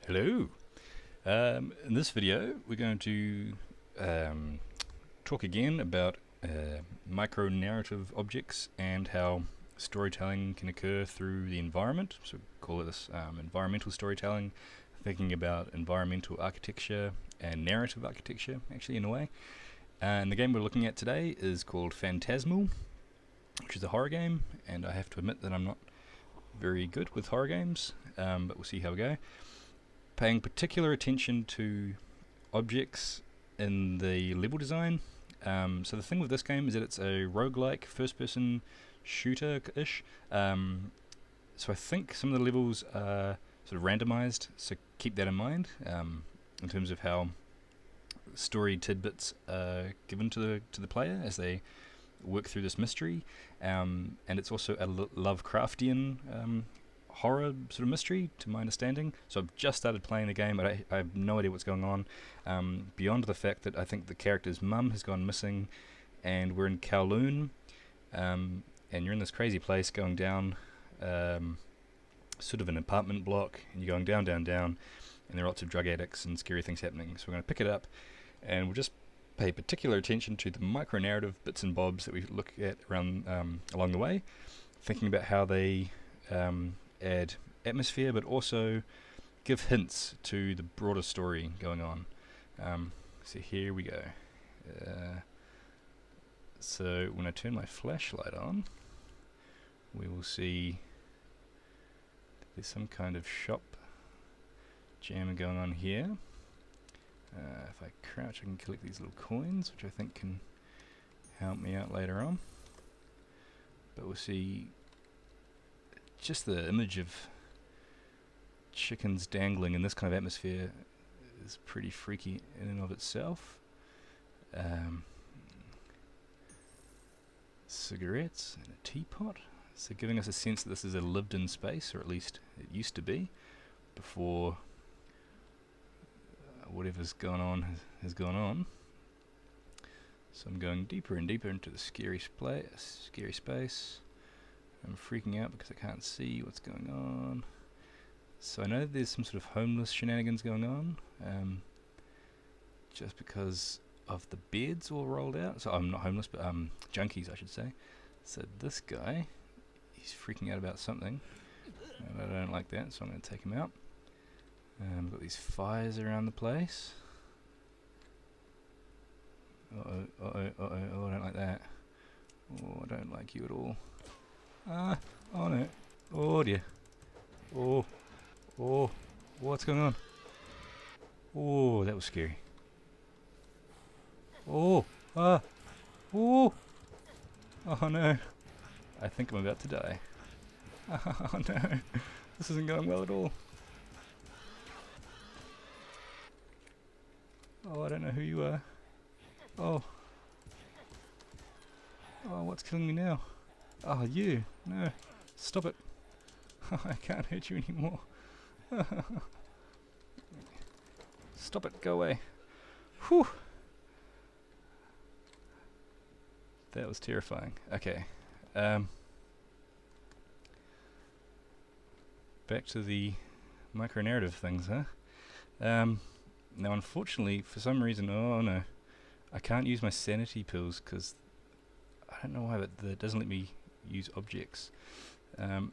Hello. In this video, we're going to talk again about micronarrative objects and how storytelling can occur through the environment. So we call this environmental storytelling, thinking about environmental architecture and narrative architecture, actually, in a way. And the game we're looking at today is called Phantasmal, which is a horror game, and I have to admit that I'm not very good with horror games, but we'll see how we go. Paying particular attention to objects in the level design. So the thing with this game is that it's a roguelike first-person shooter-ish. So I think some of the levels are sort of randomized, so keep that in mind in terms of how story tidbits are given to the player as they work through this mystery. And it's also a Lovecraftian horror sort of mystery, to my understanding. So I've just started playing the game, but I have no idea what's going on, beyond the fact that I think the character's mum has gone missing, and we're in Kowloon, and you're in this crazy place going down sort of an apartment block, and you're going down, and there are lots of drug addicts and scary things happening. So we're going to pick it up, and we'll just pay particular attention to the micro-narrative bits and bobs that we look at around along the way, thinking about how they add atmosphere, but also give hints to the broader story going on. So here we go. So when I turn my flashlight on, we will see there's some kind of shop jam going on here. If I crouch, I can collect these little coins, which I think can help me out later on. But we'll see just the image of chickens dangling in this kind of atmosphere is pretty freaky in and of itself. Cigarettes and a teapot, so giving us a sense that this is a lived-in space, or at least it used to be, before whatever's gone on has gone on. So I'm going deeper and deeper into the scary space. I'm freaking out because I can't see what's going on. So I know there's some sort of homeless shenanigans going on, just because of the beds all rolled out. So I'm not homeless, but junkies, I should say. So this guy, he's freaking out about something, and I don't like that, so I'm going to take him out. We've got these fires around the place. Oh, I don't like that. Oh, I don't like you at all. Oh no. Oh dear. Oh, what's going on? Oh, that was scary. Oh no. I think I'm about to die. Oh no. This isn't going well at all. Oh, I don't know who you are. Oh, what's killing me now? Oh, you. No. Stop it. I can't hurt you anymore. Stop it. Go away. Whew. That was terrifying. Okay. Back to the micro-narrative things, huh? Now, unfortunately, for some reason, oh no, I can't use my sanity pills because I don't know why, but that doesn't let me use objects. So I'm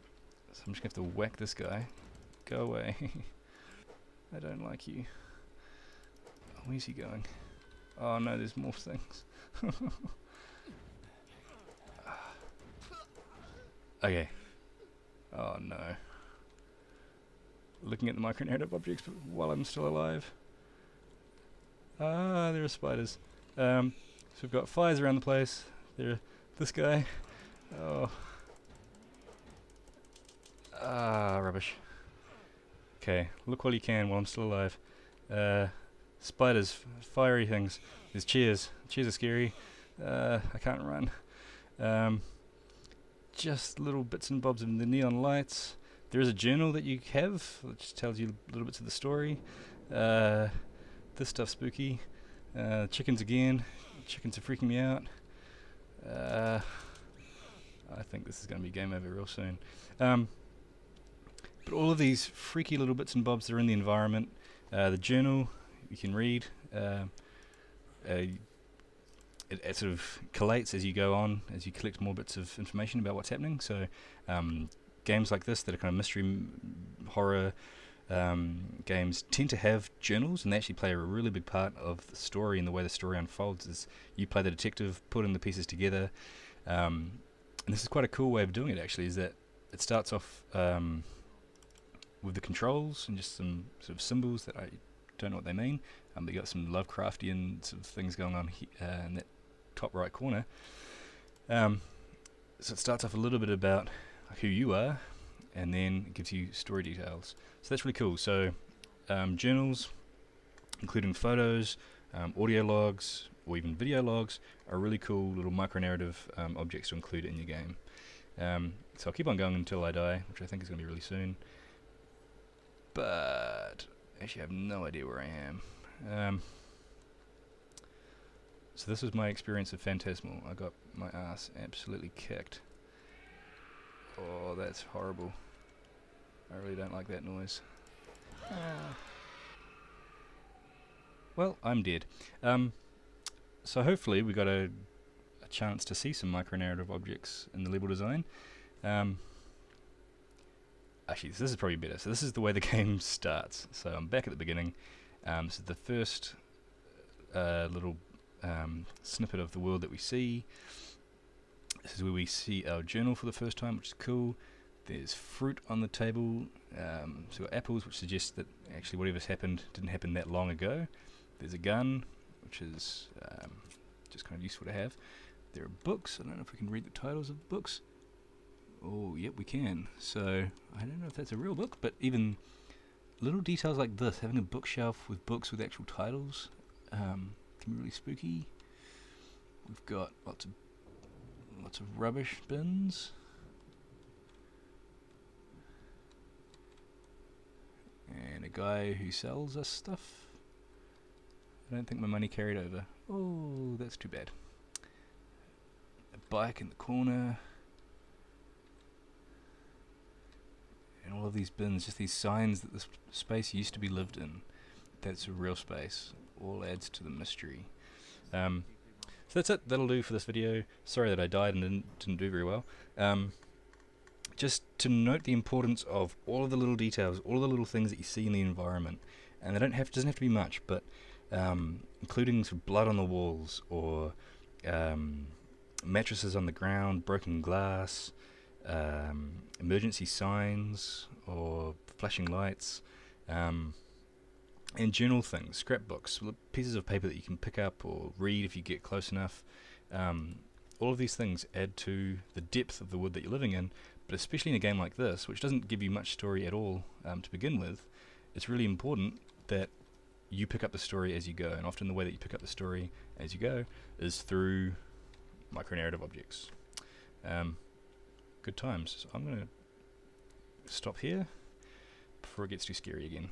just going to have to whack this guy. Go away. I don't like you. Oh, where's he going? Oh no, there's more things. Okay. Oh no. Looking at the micro-narrative objects while I'm still alive. Ah, there are spiders. So we've got fires around the place. This guy. Oh. Rubbish. Okay, look while you can while I'm still alive. Spiders, fiery things. There's chairs. Chairs are scary. I can't run. Just little bits and bobs of the neon lights. There is a journal that you have, which tells you little bits of the story. This stuff's spooky. Chickens again. Chickens are freaking me out. I think this is going to be game over real soon. But all of these freaky little bits and bobs that are in the environment, the journal you can read, it sort of collates as you go on, as you collect more bits of information about what's happening. So games like this that are kind of mystery horror games tend to have journals, and they actually play a really big part of the story and the way the story unfolds. Is you play the detective, putting the pieces together, and this is quite a cool way of doing it actually, is that it starts off with the controls and just some sort of symbols that I don't know what they mean. But you got some Lovecraftian sort of things going on in that top right corner. So it starts off a little bit about who you are, and then it gives you story details. So that's really cool. So journals, including photos, audio logs, or even video logs, are really cool little micronarrative objects to include in your game. So I'll keep on going until I die, which I think is going to be really soon. But actually I have no idea where I am. So this was my experience of Phantasmal. I got my ass absolutely kicked. Oh, that's horrible. I really don't like that noise. Well, I'm dead. So hopefully we got a chance to see some micronarrative objects in the level design. Actually, this is probably better. So this is the way the game starts. So I'm back at the beginning. So the first little snippet of the world that we see. This is where we see our journal for the first time, which is cool. There's fruit on the table. So we've got apples, which suggests that actually whatever's happened didn't happen that long ago. There's a gun, which is just kind of useful to have. There are books. I don't know if we can read the titles of the books. Oh, yep, we can. So I don't know if that's a real book, but even little details like this, having a bookshelf with books with actual titles, can be really spooky. We've got lots of rubbish bins. And a guy who sells us stuff. I don't think my money carried over. Oh, that's too bad. A bike in the corner. And all of these bins, just these signs that this space used to be lived in. That's a real space. All adds to the mystery. So that's it. That'll do for this video. Sorry that I died and didn't do very well. Just to note the importance of all of the little details, all of the little things that you see in the environment, and they doesn't have to be much, but including sort of blood on the walls, or mattresses on the ground, broken glass, emergency signs or flashing lights, and journal things, scrapbooks, pieces of paper that you can pick up or read if you get close enough. All of these things add to the depth of the world that you're living in, but especially in a game like this, which doesn't give you much story at all to begin with. It's really important that you pick up the story as you go, and often the way that you pick up the story as you go is through micronarrative objects. Good times. So I'm going to stop here before it gets too scary again.